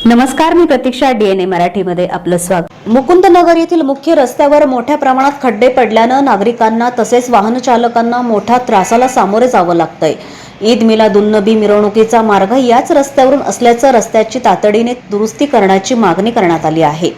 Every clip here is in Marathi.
नमस्कार, मी प्रतीक्षा. डीएनए मराठीमध्ये आपलं स्वागत. मुकुंदनगर येथील मुख्य रस्त्यावर मोठ्या प्रमाणात खड्डे पडल्यानं नागरिकांना तसेच वाहन चालकांना मोठ्या त्रासाला सामोरे जावं लागतंय. ईद मिलादुन्नबी मिरवणुकीचा मार्ग याच रस्त्यावरून असल्याचं रस्त्याची तातडीने दुरुस्ती करण्याची मागणी करण्यात आली आहे.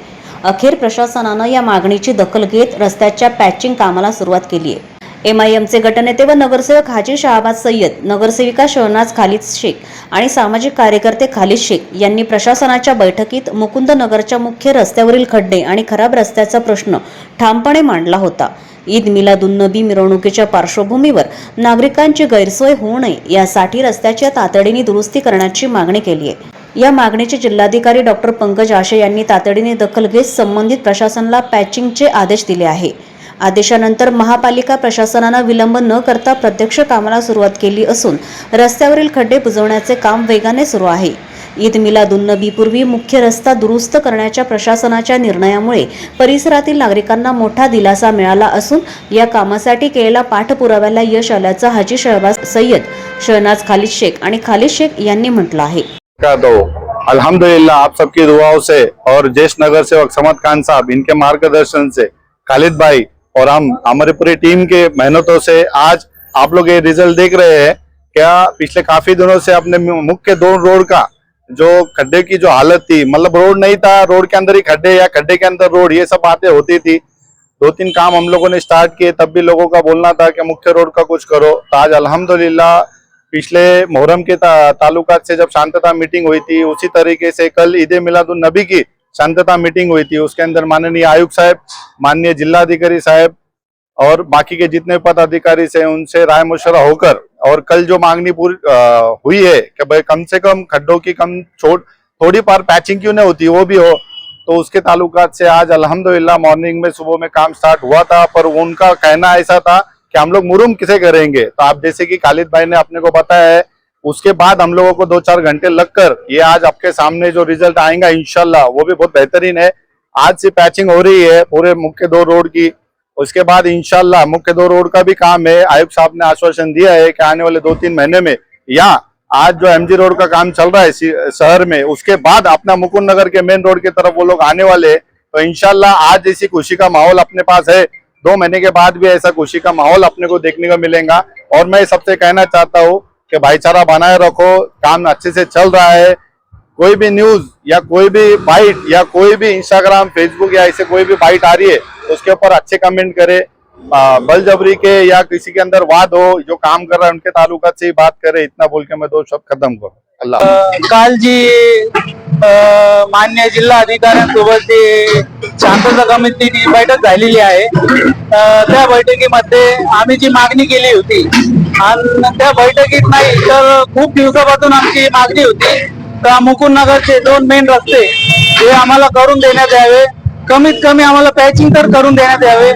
अखेर प्रशासनानं या मागणीची दखल घेत रस्त्याच्या पॅचिंग कामाला सुरुवात केली आहे. एमआयएमचे गटनेते व नगरसेवक हाजी शहाबाज सय्यद, नगरसेविका शहनाज खालिद शेख आणि सामाजिक कार्यकर्ते खालिद शेख यांनी प्रशासनाच्या बैठकीत मुकुंदनगरच्या मुख्य रस्त्यावरील खड्डे आणि खराब रस्त्याचा प्रश्न ठामपणे मांडला होता. ईद मिलादुन्नबी मिरवणुकीच्या पार्श्वभूमीवर नागरिकांची गैरसोय होऊ नये यासाठी रस्त्याच्या तातडीने दुरुस्ती करण्याची मागणी केली आहे. या मागणीचे जिल्हाधिकारी डॉक्टर पंकज आशे यांनी तातडीने दखल घेत संबंधित प्रशासनाला पॅचिंगचे आदेश दिले आहे. आदेशानंतर महापालिका प्रशासनानं विलंब न करता प्रत्यक्ष कामाला सुरुवात केली असून रस्त्यावरील खड्डे बुजवण्याचे काम वेगाने सुरू आहे. ईद मिलादुन्नबीपूर्वी मुख्य रस्ता दुरुस्त करण्याच्या प्रशासनाच्या निर्णयामुळे परिसरातील नागरिकांना मोठा दिलासा मिळाला असून या कामासाठी केलेल्या पाठपुराव्याला यश आल्याचं हाजी शहबाज सय्यद, शहनाज खालिद शेख आणि खालिद शेख यांनी म्हटलं आहे. अल्हम्दुलिल्लाह, आप सबकी दुआओं से और ज्येष्ठ नगर सेवक समद खान साहब इनके मार्गदर्शन से खालिद भाई और हम हमारी पूरी टीम के मेहनतों से आज आप लोग ये रिजल्ट देख रहे हैं। क्या पिछले काफी दिनों से अपने मुख्य दो रोड का जो खड्डे की जो हालत थी, मतलब रोड नहीं था, रोड के अंदर ही खड्डे या खड्डे के अंदर रोड, ये सब बातें होती थी। 2-3 काम हम लोगों ने स्टार्ट किए, तब भी लोगों का बोलना था कि मुख्य रोड का कुछ करो। तो आज अल्हम्दुलिल्लाह पिछले मुहर्रम के ताल्लुकात से जब शांतता मीटिंग हुई थी, उसी तरीके से कल ईद मिलादुन नबी की शांतता मीटिंग हुई थी। उसके अंदर माननीय आयुक्त साहब, माननीय जिलाधिकारी साहब और बाकी के जितने पदाधिकारी से उनसे राय मशवरा होकर, और कल जो मांगनी पूरी हुई है कि भाई कम से कम खड्डों की थोड़ी पार पैचिंग क्यों नहीं होती, वो भी हो, तो उसके ताल्लुकात से आज अल्हम्दुलिल्लाह मॉर्निंग में सुबह में काम स्टार्ट हुआ था। पर उनका कहना ऐसा था कि हम लोग मुरुम किसे करेंगे। तो आप जैसे कि खालिद भाई ने अपने को बताया है, उसके बाद हम लोगों को 2-4 घंटे लगकर ये आज आपके सामने जो रिजल्ट आएगा इंशाल्लाह वो भी बहुत बेहतरीन है। आज से पैचिंग हो रही है पूरे मुख्य 2 रोड की। उसके बाद इंशाल्लाह मुख्य 2 रोड का भी काम है। आयुक्त साहब ने आश्वासन दिया है कि आने वाले 2-3 महीने में, या आज जो एमजी रोड का काम चल रहा है शहर में, उसके बाद अपना मुकुंद नगर के मेन रोड की तरफ वो लोग आने वाले हैं। तो इंशाल्लाह आज जैसी खुशी का माहौल अपने पास है, 2 महीने के बाद भी ऐसा खुशी का माहौल अपने को देखने को मिलेगा। और मैं सबसे कहना चाहता हूँ कि भाईचारा बनाए रखो, काम अच्छे से चल रहा है। कोई भी न्यूज या कोई भी बाइट या कोई भी इंस्टाग्राम, फेसबुक या ऐसे कोई भी बाइट आ रही है, उसके ऊपर अच्छे कमेंट करे, बलजबरी के या किसी के अंदर वाद हो, जो काम कर रहा है उनके ताल्लुकात से ही बात करे। इतना बोल के मैं 2 शब्द खत्म करूँ. अल्लाह. काल जी मान्य जिल्हा अधिकाऱ्यांसोबत शांतता कमिटीची बैठक झालेली आहे. त्या बैठकीमध्ये आम्ही जी मागणी केली होती, आणि त्या बैठकीत नाही तर खूप दिवसापासून आमची मागणी होती का मुकुंद नगरचे 2 मेन रस्ते हे आम्हाला करून देण्यात यावे, कमीत कमी आम्हाला पॅचिंग तर करून देण्यात यावे.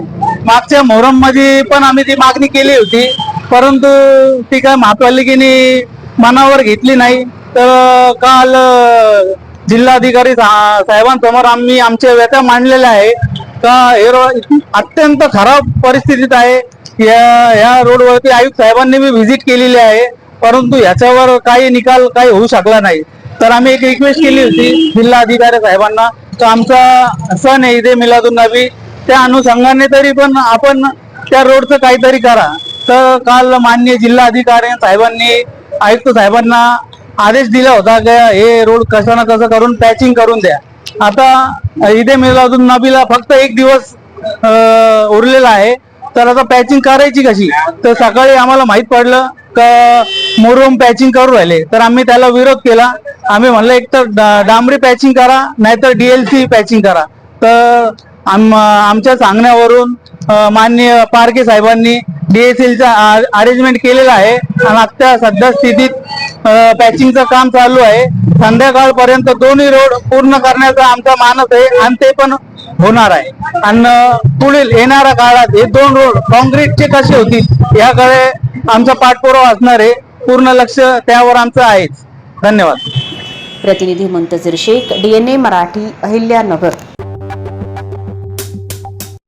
मागच्या मोहरम मध्ये पण आम्ही ती मागणी केली होती, परंतु ती काय महापालिकेने मनावर घेतली नाही. तर काल जिल्हाधिकारी साहेबांसमोर आम्ही आमच्या व्यथा मांडलेल्या आहे का हे रोड अत्यंत खराब परिस्थितीत आहे. या रोडवरती आयुक्त साहेबांनी मी व्हिजिट केलेली आहे, परंतु याच्यावर काही निकाल काही होऊ शकला नाही. तर आम्ही एक रिक्वेस्ट केली होती जिल्हाधिकारी साहेबांना, तर आमचा सण आहे ईद मिलादुन नबी, त्या अनुषंगाने तरी पण आपण त्या रोडचं काहीतरी करा. तर काल माननीय जिल्हाधिकारी साहेबांनी आयुक्त साहेबांना आदेश दिला होता की हे रोड कसं ना कसं करून पॅचिंग करून द्या. आता ईद मिलादुन नबीला फक्त 1 दिवस उरलेला आहे, तर आता पॅचिंग करायची कशी. तर सकाळी आम्हाला माहित पडलं का मोरम पॅचिंग करू राहिले, तर आम्ही त्याला विरोध केला. आम्ही म्हणलं एक तर डांबरी पॅचिंग करा, नाहीतर डीएलसी पॅचिंग करा. तर आमच्या सांगण्यावरून माननीय पारके साहेबांनी डीएसएलचा अरेंजमेंट केलेला आहे, आणि आता सध्या स्थितीत पॅचिंगचं काम चालू आहे. संध्याकाळपर्यंत दोन्ही रोड पूर्ण करण्याचा आमचा मानस आहे, आणि ते पण होणार आहे. आणि पुढील येणाऱ्या काळात हे 2 रोड कॉन्क्रीटचे कसे होतील याकडे आमचा पाठपुरावा असणार आहे. पूर्ण लक्ष त्यावर आमचं आहेच. धन्यवाद. प्रतिनिधी मुंतजीर शेख, डीएनए मराठी, अहिल्यानगर.